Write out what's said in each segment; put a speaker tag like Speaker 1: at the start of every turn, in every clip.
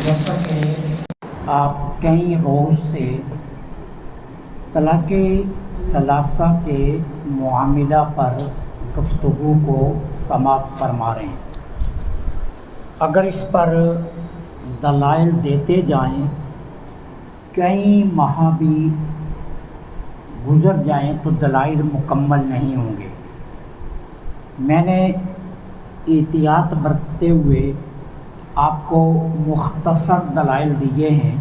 Speaker 1: جیسا کہ آپ کئی روز سے طلاق ثلاثہ کے معاملہ پر گفتگو کو سماعت فرما رہے ہیں، اگر اس پر دلائل دیتے جائیں کئی ماہ بھی گزر جائیں تو دلائل مکمل نہیں ہوں گے۔ میں نے احتیاط برتتے ہوئے آپ کو مختصر دلائل دیے ہیں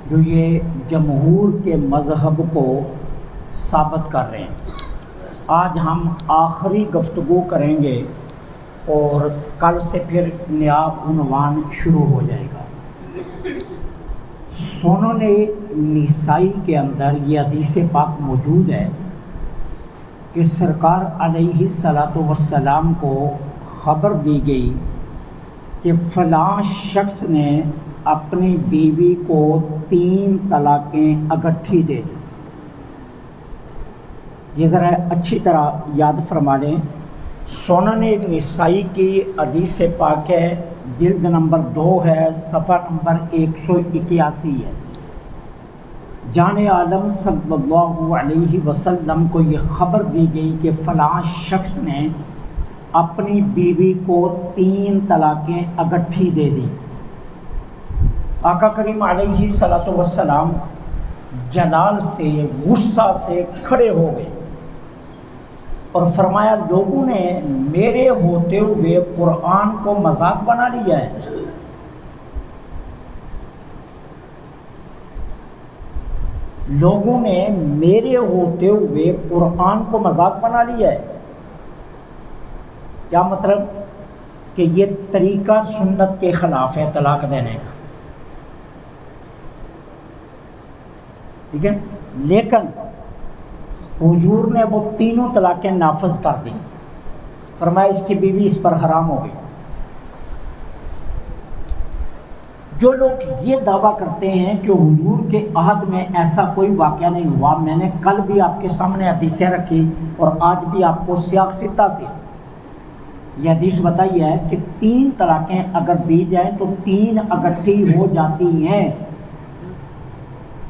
Speaker 1: جو یہ جمہور کے مذہب کو ثابت کر رہے ہیں۔ آج ہم آخری گفتگو کریں گے اور کل سے پھر نیا عنوان شروع ہو جائے گا۔ سنن نسائی کے اندر یہ حدیث پاک موجود ہے کہ سرکار علیہ الصلاۃ والسلام کو خبر دی گئی کہ فلاں شخص نے اپنی بیوی کو 3 طلاقیں اکٹھی دے دی۔ یہ ذرا اچھی طرح یاد فرما لیں، سنن نسائی کی حدیث پاک ہے، جلد نمبر 2 ہے، صفحہ نمبر 181 ہے۔ جان عالم صلی اللہ علیہ وسلم کو یہ خبر دی گئی کہ فلاں شخص نے اپنی بیوی کو 3 طلاقیں اکٹھی دے دی۔ آقا کریم علیہ الصلاۃ والسلام جلال سے غصہ سے کھڑے ہو گئے اور فرمایا، لوگوں نے میرے ہوتے ہوئے قرآن کو مذاق بنا لیا ہے۔ لوگوں نے میرے ہوتے ہوئے قرآن کو مذاق بنا لیا ہے۔ کیا مطلب؟ کہ یہ طریقہ سنت کے خلاف ہے طلاق دینے کا، ٹھیک ہے؟ لیکن حضور نے وہ 3 طلاقیں نافذ کر دیں، فرمایا اس کی بیوی اس پر حرام ہو گئی۔ جو لوگ یہ دعویٰ کرتے ہیں کہ حضور کے عہد میں ایسا کوئی واقعہ نہیں ہوا، میں نے کل بھی آپ کے سامنے حدیثیں رکھی اور آج بھی آپ کو سیاق ستہ سے یہ حدیث بتائی ہے کہ 3 طلاقیں اگر دی جائیں تو 3 اکٹھی ہو جاتی ہیں۔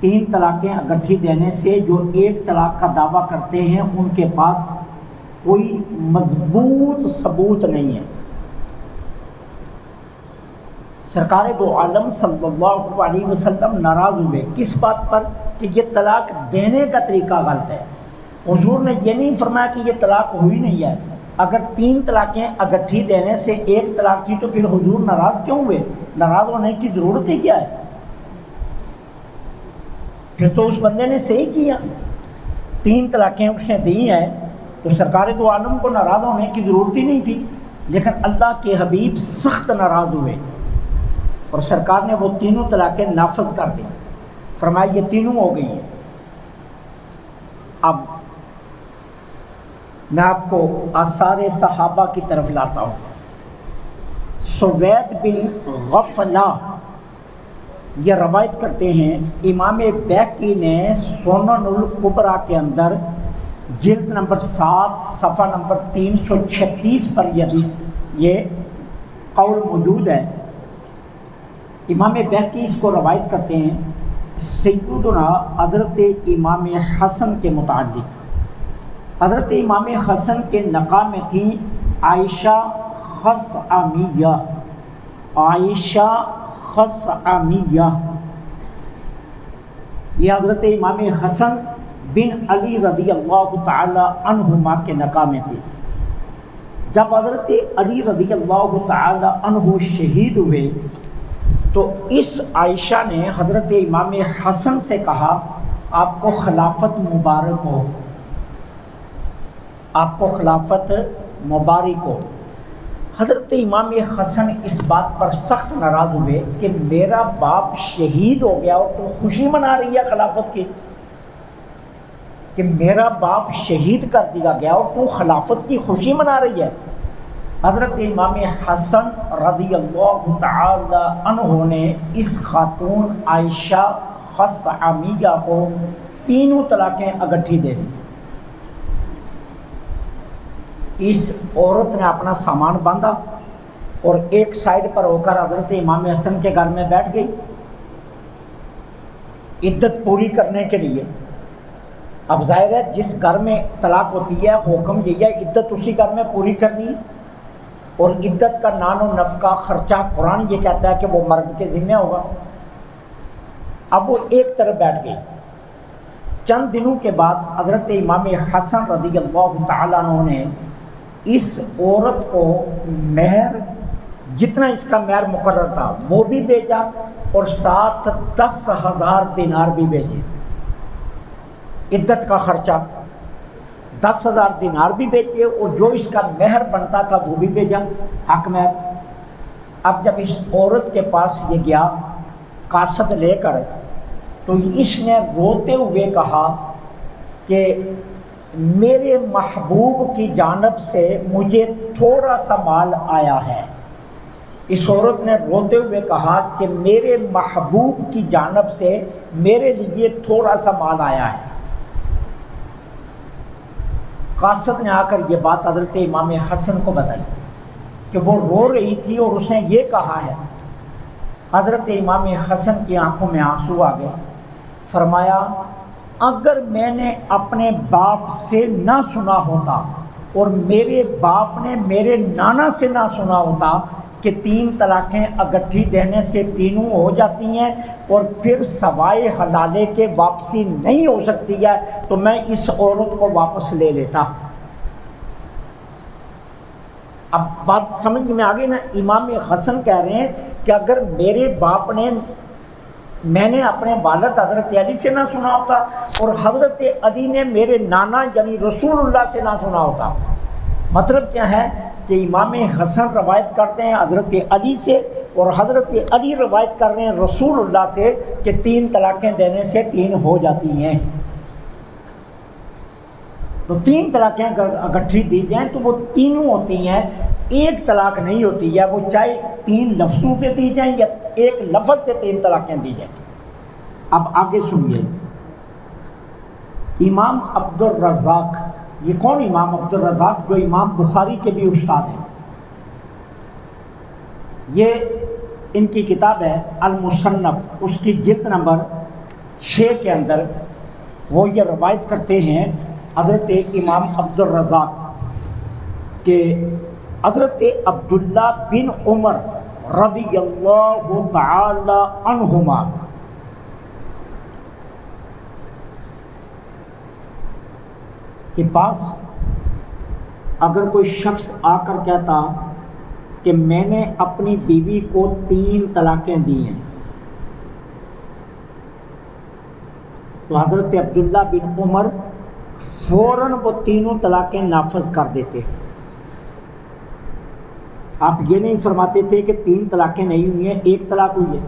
Speaker 1: 3 طلاقیں اکٹھی دینے سے جو 1 طلاق کا دعویٰ کرتے ہیں ان کے پاس کوئی مضبوط ثبوت نہیں ہے۔ سرکار دو عالم صلی اللہ علیہ وسلم ناراض ہوئے کس بات پر؟ کہ یہ طلاق دینے کا طریقہ غلط ہے۔ حضور نے یہ نہیں فرمایا کہ یہ طلاق ہوئی نہیں ہے۔ اگر 3 طلاقیں اکٹھی دینے سے 1 طلاق تھی تو پھر حضور ناراض کیوں ہوئے؟ ناراض ہونے کی ضرورت ہی کیا ہے؟ پھر تو اس بندے نے صحیح کیا، 3 طلاقیں اس نے دی ہیں تو سرکار دو عالم کو ناراض ہونے کی ضرورت ہی نہیں تھی۔ لیکن اللہ کے حبیب سخت ناراض ہوئے اور سرکار نے وہ 3 طلاقیں نافذ کر دیں، فرمایا یہ 3 ہو گئی ہیں۔ اب میں آپ کو آثار صحابہ کی طرف لاتا ہوں۔ سوید بن غفلہ یہ روایت کرتے ہیں، امام بیہقی نے سنن الکبریٰ کے اندر جلد نمبر 7 صفحہ نمبر 336 پر یہ قول موجود ہے۔ امام بیہقی اس کو روایت کرتے ہیں سیدنا حضرت امام حسن کے متعلق۔ حضرت امام حسن کے نکاح میں تھیں عائشہ خثعمیہ، عائشہ خثعمیہ۔ یہ حضرت امام حسن بن علی رضی اللہ تعالی عنہما کے نکاح میں تھی۔ جب حضرت علی رضی اللہ تعالی عنہ شہید ہوئے تو اس عائشہ نے حضرت امام حسن سے کہا، آپ کو خلافت مبارک ہو، آپ کو خلافت مبارک ہو۔ حضرت امام حسن اس بات پر سخت ناراض ہوئے کہ میرا باپ شہید ہو گیا اور تو خوشی منا رہی ہے خلافت کی، کہ میرا باپ شہید کر دیا گیا اور تو خلافت کی خوشی منا رہی ہے۔ حضرت امام حسن رضی اللہ تعالی عنہ نے اس خاتون عائشہ خثعمیہ کو 3 طلاقیں اکٹھی دے دی۔ اس عورت نے اپنا سامان باندھا اور ایک سائڈ پر ہو کر حضرت امام حسن کے گھر میں بیٹھ گئی عدت پوری کرنے کے لیے۔ اب ظاہر ہے جس گھر میں طلاق ہوتی ہے حکم یہ ہے عدت اسی گھر میں پوری کرنی ہے، اور عدت کا نان و نفقہ خرچہ قرآن یہ کہتا ہے کہ وہ مرد کے ذمہ ہوگا۔ اب وہ ایک طرف بیٹھ گئی۔ چند دنوں کے بعد حضرت امام حسن رضی اللہ تعالیٰ عنہ نے اس عورت کو مہر جتنا اس کا مہر مقرر تھا وہ بھی بھیجا، اور ساتھ 10,000 دینار بھی بھیجے۔ عدت کا خرچہ 10,000 دینار بھی بھیجے، اور جو اس کا مہر بنتا تھا وہ بھی بھیجا، حق مہر۔ اب جب اس عورت کے پاس یہ گیا قاصد لے کر، تو اس نے روتے ہوئے کہا کہ میرے محبوب کی جانب سے مجھے تھوڑا سا مال آیا ہے۔ اس عورت نے روتے ہوئے کہا کہ میرے محبوب کی جانب سے میرے لیے تھوڑا سا مال آیا ہے۔ قاصد نے آ کر یہ بات حضرت امام حسن کو بتائی کہ وہ رو رہی تھی اور اس نے یہ کہا ہے۔ حضرت امام حسن کی آنکھوں میں آنسو آ گئے۔ فرمایا اگر میں نے اپنے باپ سے نہ سنا ہوتا اور میرے باپ نے میرے نانا سے نہ سنا ہوتا کہ 3 طلاقیں اکٹھی دینے سے تینوں ہو جاتی ہیں اور پھر سوائے حلالے کے واپسی نہیں ہو سکتی ہے، تو میں اس عورت کو واپس لے لیتا۔ اب بات سمجھ میں آگئی نا؟ امام حسن کہہ رہے ہیں کہ اگر میرے باپ نے، میں نے اپنے والد حضرت علی سے نہ سنا ہوتا اور حضرت علی نے میرے نانا یعنی رسول اللہ سے نہ سنا ہوتا۔ مطلب کیا ہے کہ امام حسن روایت کرتے ہیں حضرت علی سے، اور حضرت علی روایت کر رہے ہیں رسول اللہ سے کہ 3 طلاقیں دینے سے 3 ہو جاتی ہیں۔ تو 3 طلاقیں اگر اکٹھی دی جائیں تو وہ تینوں ہوتی ہیں، ایک طلاق نہیں ہوتی ہے، وہ چاہے 3 لفظوں پہ دی جائیں یا ایک لفظ سے 3 طلاقیں دی جائیں۔ اب آگے سنیے، امام عبد الرزاق، یہ کون امام عبد الرزاق؟ جو امام بخاری کے بھی استاد ہیں۔ یہ ان کی کتاب ہے المصنف، اس کی جلد نمبر 6 کے اندر وہ یہ روایت کرتے ہیں حضرت امام عبد الرزاق کہ حضرت عبداللہ بن عمر رضی اللہ تعالی عنہما کے پاس اگر کوئی شخص آ کر کہتا کہ میں نے اپنی بیوی کو 3 طلاقیں دی ہیں، تو حضرت عبداللہ بن عمر فوراً وہ 3 طلاقیں نافذ کر دیتے۔ آپ یہ نہیں فرماتے تھے کہ 3 طلاقیں نہیں ہوئی ہیں، 1 طلاق ہوئی ہے،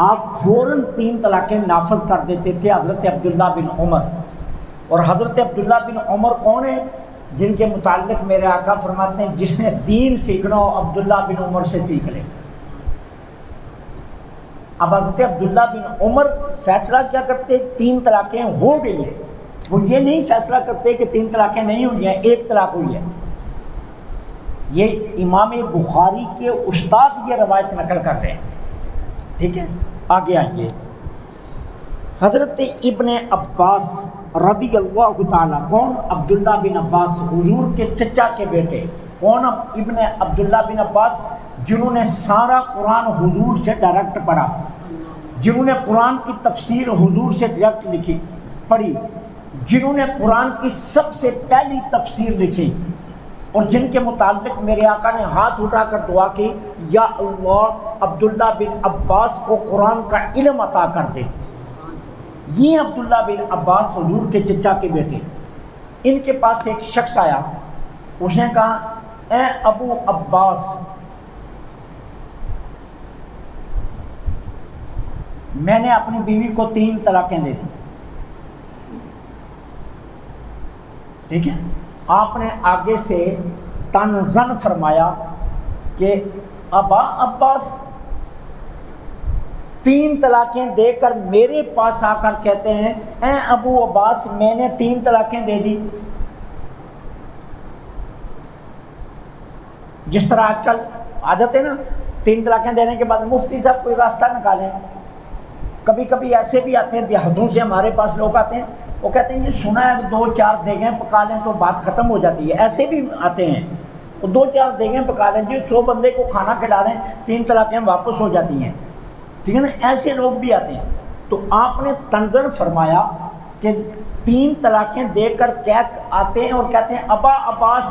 Speaker 1: آپ فوراً 3 طلاقیں نافذ کر دیتے تھے حضرت عبداللہ بن عمر۔ اور حضرت عبداللہ بن عمر کون ہیں؟ جن کے متعلق میرے آقا فرماتے ہیں جس نے دین سیکھنا ہو عبداللہ بن عمر سے سیکھ لے۔ اب حضرت عبداللہ بن عمر فیصلہ کیا کرتے؟ 3 طلاقیں ہو گئی ہیں، وہ یہ نہیں فیصلہ کرتے کہ 3 طلاقیں نہیں ہوئی ہیں، 1 طلاق ہوئی ہے۔ یہ امام بخاری کے استاد یہ روایت نقل کر رہے ہیں، ٹھیک ہے؟ آگے آئیے، حضرت ابن عباس رضی اللہ تعالیٰ، کون؟ عبداللہ بن عباس، حضور کے چچا کے بیٹے۔ کون؟ ابن عبداللہ بن عباس، جنہوں نے سارا قرآن حضور سے ڈائریکٹ پڑھا، جنہوں نے قرآن کی تفسیر حضور سے ڈائریکٹ پڑھی، جنہوں نے قرآن کی سب سے پہلی تفسیر لکھی، اور جن کے متعلق میرے آقا نے ہاتھ اٹھا کر دعا کی، یا اللہ عبداللہ بن عباس کو قرآن کا علم عطا کر دے۔ یہ عبداللہ بن عباس حضور کے چچا کے بیٹے۔ ان کے پاس ایک شخص آیا، اس نے کہا اے ابو عباس، میں نے اپنی بیوی کو 3 طلاقیں دے دی، ٹھیک ہے؟ آپ نے آگے سے تنزن فرمایا کہ ابا عباس 3 طلاقیں دے کر میرے پاس آ کر کہتے ہیں اے ابو عباس میں نے 3 طلاقیں دے دی۔ جس طرح آج کل عادت ہے نا 3 طلاقیں دینے کے بعد مفتی صاحب کوئی راستہ نکالیں. کبھی کبھی ایسے بھی آتے ہیں دیہاتوں سے ہمارے پاس لوگ آتے ہیں, وہ کہتے ہیں یہ سنا ہے 2-4 دیگیں پکا لیں تو بات ختم ہو جاتی ہے. ایسے بھی آتے ہیں, وہ 2-4 دیگیں پکا لیں جی 100 بندے کو کھانا کھلا لیں 3 طلاقیں واپس ہو جاتی ہیں. ٹھیک ہے نا, ایسے لوگ بھی آتے ہیں. تو آپ نے طنزاً فرمایا کہ 3 طلاقیں دے کر کیا آتے ہیں اور کہتے ہیں ابا عباس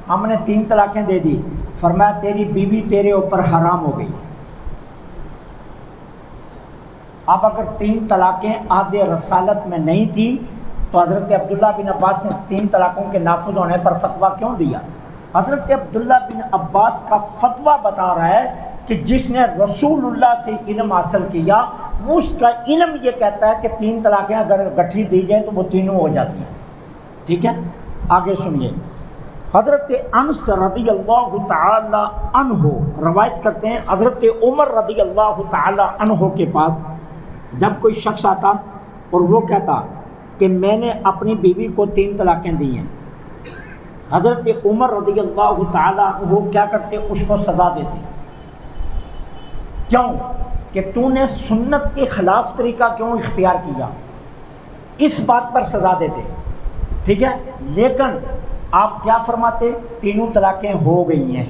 Speaker 1: ہم نے 3 طلاقیں دے دی. فرمایا تیری بیوی تیرے اوپر حرام ہو گئی. اب اگر 3 طلاقیں عہد رسالت میں نہیں تھی تو حضرت عبداللہ بن عباس نے 3 طلاقوں کے نافذ ہونے پر فتویٰ کیوں دیا؟ حضرت عبداللہ بن عباس کا فتویٰ بتا رہا ہے کہ جس نے رسول اللہ سے علم حاصل کیا اس کا علم یہ کہتا ہے کہ 3 طلاقیں اگر گٹھی دی جائیں تو وہ تینوں ہو جاتی ہیں. ٹھیک ہے, آگے سنیے. حضرت انس رضی اللہ تعالی عنہ روایت کرتے ہیں حضرت عمر رضی اللہ تعالی عنہ کے پاس جب کوئی شخص آتا اور وہ کہتا کہ میں نے اپنی بیوی کو 3 طلاقیں دی ہیں, حضرت عمر رضی اللہ تعالی عنہ کیا کرتے؟ اس کو سزا دیتے. کیوں؟ کہ تو نے سنت کے خلاف طریقہ کیوں اختیار کیا, اس بات پر سزا دیتے. ٹھیک ہے, لیکن آپ کیا فرماتے؟ 3 طلاقیں ہو گئی ہیں.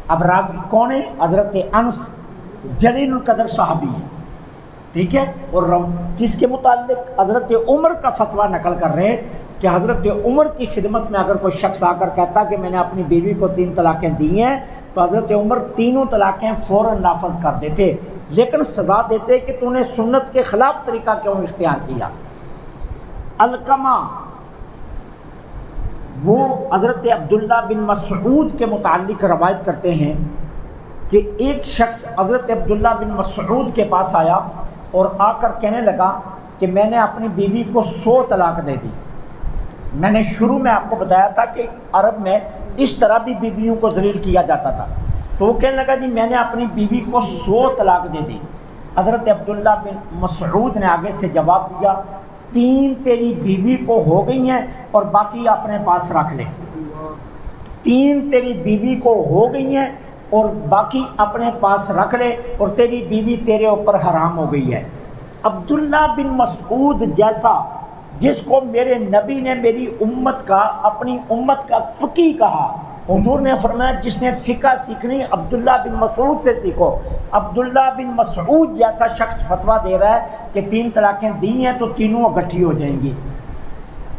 Speaker 1: اب راوی کون ہے؟ حضرت انس جلیل القدر صحابی ہیں. ٹھیک ہے, اور کس کے متعلق؟ حضرت عمر کا فتویٰ نقل کر رہے ہیں کہ حضرت عمر کی خدمت میں اگر کوئی شخص آ کر کہتا کہ میں نے اپنی بیوی کو 3 طلاقیں دی ہیں تو حضرت عمر 3 طلاقیں فوراً نافذ کر دیتے, لیکن سزا دیتے کہ تو نے سنت کے خلاف طریقہ کیوں اختیار کیا. علقمہ وہ حضرت عبداللہ بن مسعود کے متعلق روایت کرتے ہیں کہ ایک شخص حضرت عبداللہ بن مسعود کے پاس آیا اور آ کر کہنے لگا کہ میں نے اپنی بیوی کو 100 طلاق دے دی. میں نے شروع میں آپ کو بتایا تھا کہ عرب میں اس طرح بھی بیویوں کو ذلیل کیا جاتا تھا. تو وہ کہنے لگا جی میں نے اپنی بیوی کو 100 طلاق دے دی. حضرت عبداللہ بن مسعود نے آگے سے جواب دیا 3 تیری بیوی کو ہو گئی ہیں اور باقی اپنے پاس رکھ لے. 3 تیری بیوی کو ہو گئی ہیں اور باقی اپنے پاس رکھ لے اور تیری بیوی تیرے اوپر حرام ہو گئی ہے. عبداللہ بن مسعود جیسا جس کو میرے نبی نے میری امت کا اپنی امت کا فقیہ کہا, حضور نے فرمایا جس نے فقہ سیکھنی عبداللہ بن مسعود سے سیکھو. عبداللہ بن مسعود جیسا شخص فتویٰ دے رہا ہے کہ 3 طلاقیں دی ہیں تو تینوں اکٹھی ہو جائیں گی,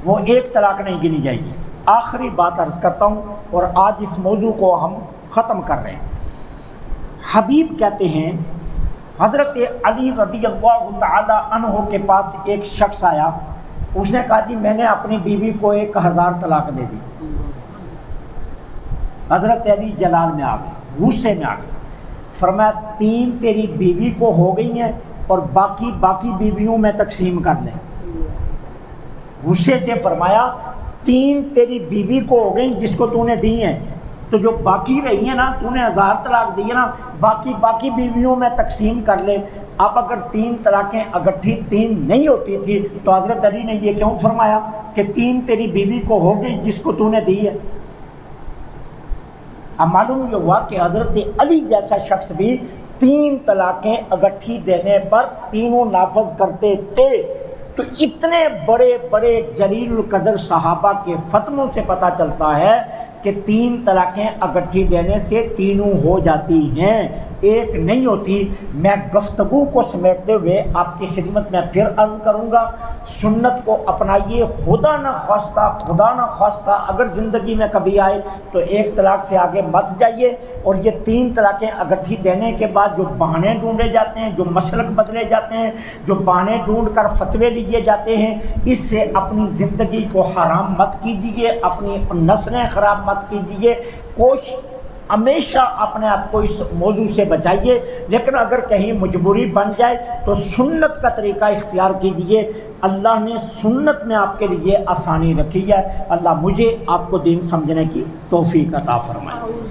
Speaker 1: وہ 1 طلاق نہیں گنی جائے گی. آخری بات عرض کرتا ہوں اور آج اس موضوع کو ہم ختم کر رہے ہیں. حبیب کہتے ہیں حضرت علی رضی اللہ تعالی عنہ کے پاس ایک شخص آیا, اس نے کہا جی میں نے اپنی بیوی کو 1000 طلاق دے دی. حضرت علی جلال میں آ گئے, غصے میں آ گئے, فرمایا 3 تیری بیوی کو ہو گئی ہیں اور باقی بیویوں میں تقسیم کر لیں. غصے سے فرمایا 3 تیری بیوی کو ہو گئی جس کو تو نے دی ہیں, تو جو باقی رہی ہیں نا تو نے 1000 طلاق دی ہے نا, باقی بیویوں میں تقسیم کر لے. اب اگر 3 طلاقیں اکٹھی 3 نہیں ہوتی تھی تو حضرت علی نے یہ کیوں فرمایا کہ 3 تیری بیوی کو ہو گئی جس کو تو نے دی ہے؟ اب معلوم یہ ہوا کہ حضرت علی جیسا شخص بھی 3 طلاقیں اکٹھی دینے پر تینوں نافذ کرتے تھے. تو اتنے بڑے جلیل القدر صحابہ کے فتووں سے پتہ چلتا ہے کہ 3 طلاقیں اکٹھی دینے سے تینوں ہو جاتی ہیں, 1 نہیں ہوتی. میں گفتگو کو سمیٹتے ہوئے آپ کی خدمت میں پھر عرض کروں گا, سنت کو اپنائیے. خدا نہ خواستہ اگر زندگی میں کبھی آئے تو 1 طلاق سے آگے مت جائیے. اور یہ 3 طلاقیں اکٹھی دینے کے بعد جو بہانے ڈھونڈے جاتے ہیں, جو مسلک بدلے جاتے ہیں, جو بہانے ڈھونڈ کر فتوے لیے جاتے ہیں, اس سے اپنی زندگی کو حرام مت کیجیے, اپنی نسلیں خراب مت کیجیے. ہمیشہ اپنے آپ کو اس موضوع سے بچائیے. لیکن اگر کہیں مجبوری بن جائے تو سنت کا طریقہ اختیار کیجیے. اللہ نے سنت میں آپ کے لیے آسانی رکھی ہے. اللہ مجھے آپ کو دین سمجھنے کی توفیق عطا فرمائے.